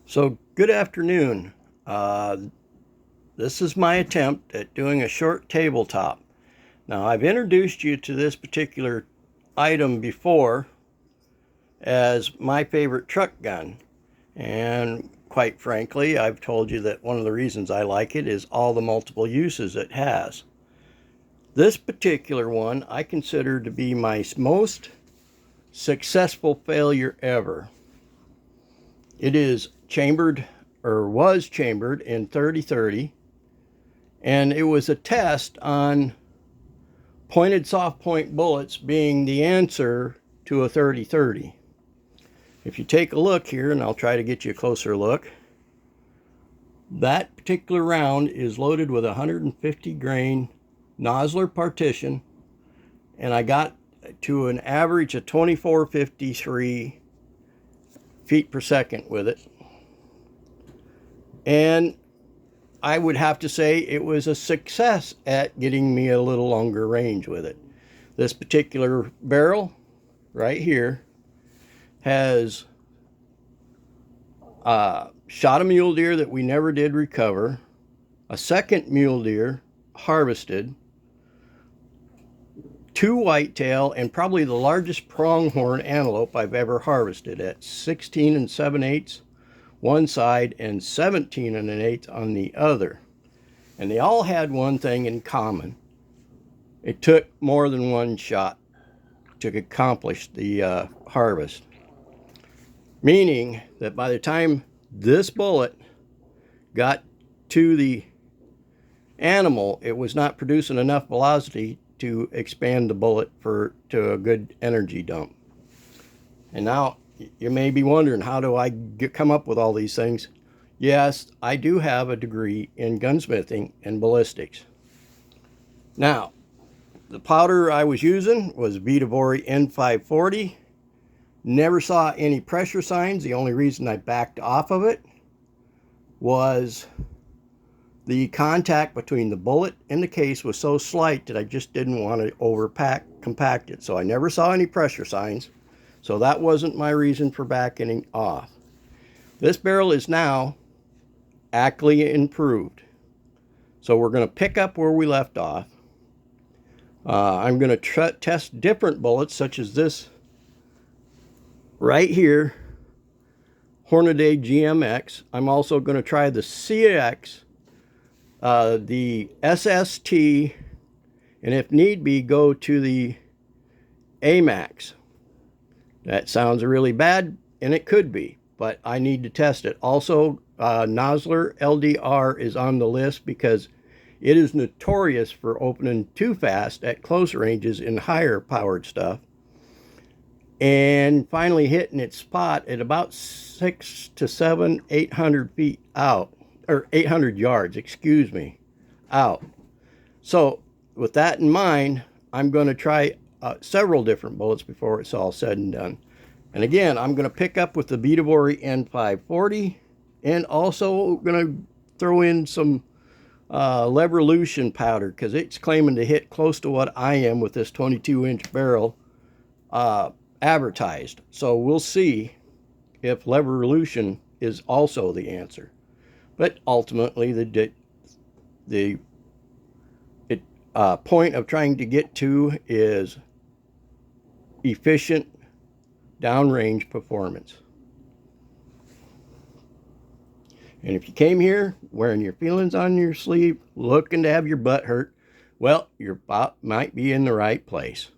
So, good afternoon. This is my attempt at doing a short tabletop. Now, I've introduced you to this particular item before as my favorite truck gun. And quite frankly, I've told you that one of the reasons I like it is all the multiple uses it has. This particular one I consider to be my most successful failure ever. It is chambered, or was chambered, in 30-30, and it was a test on pointed soft point bullets being the answer to a 30-30. If you take a look here, and I'll try to get you a closer look, that particular round is loaded with a 150 grain Nosler partition, and I got to an average of 2453 feet per second with it. And I would have to say it was a success at getting me a little longer range with it. This particular barrel right here has shot a mule deer that we never did recover, a second mule deer harvested, two whitetail, and probably the largest pronghorn antelope I've ever harvested at 16 7/8 one side and 17 1/8 on the other. And they all had one thing in common. It took more than one shot to accomplish the harvest. Meaning that by the time this bullet got to the animal, it was not producing enough velocity to expand the bullet to a good energy dump. And now you may be wondering, how do I come up with all these things? Yes, I do have a degree in gunsmithing and ballistics. Now, the powder I was using was Vihtavuori N540. Never saw any pressure signs. The only reason I backed off of it was the contact between the bullet and the case was so slight that I just didn't want to compact it. So I never saw any pressure signs. So that wasn't my reason for backing off. This barrel is now actually improved. So we're going to pick up where we left off. I'm going to test different bullets, such as this right here, Hornady GMX. I'm also going to try the CX, the SST, and if need be, go to the AMAX. That sounds really bad, and it could be, but I need to test it. Also, Nosler LDR is on the list because it is notorious for opening too fast at close ranges in higher powered stuff, and finally hitting its spot at about 6 to 7, 800 feet out, or 800 yards, excuse me, out. So with that in mind, I'm going to try several different bullets before it's all said and done. And again, I'm going to pick up with the Vihtavuori N540, and also going to throw in some Levolution powder, because it's claiming to hit close to what I am with this 22-inch barrel advertised. So we'll see if Levolution is also the answer. But ultimately, the point of trying to get to is efficient downrange performance. And if you came here wearing your feelings on your sleeve, looking to have your butt hurt, well, your butt might be in the right place.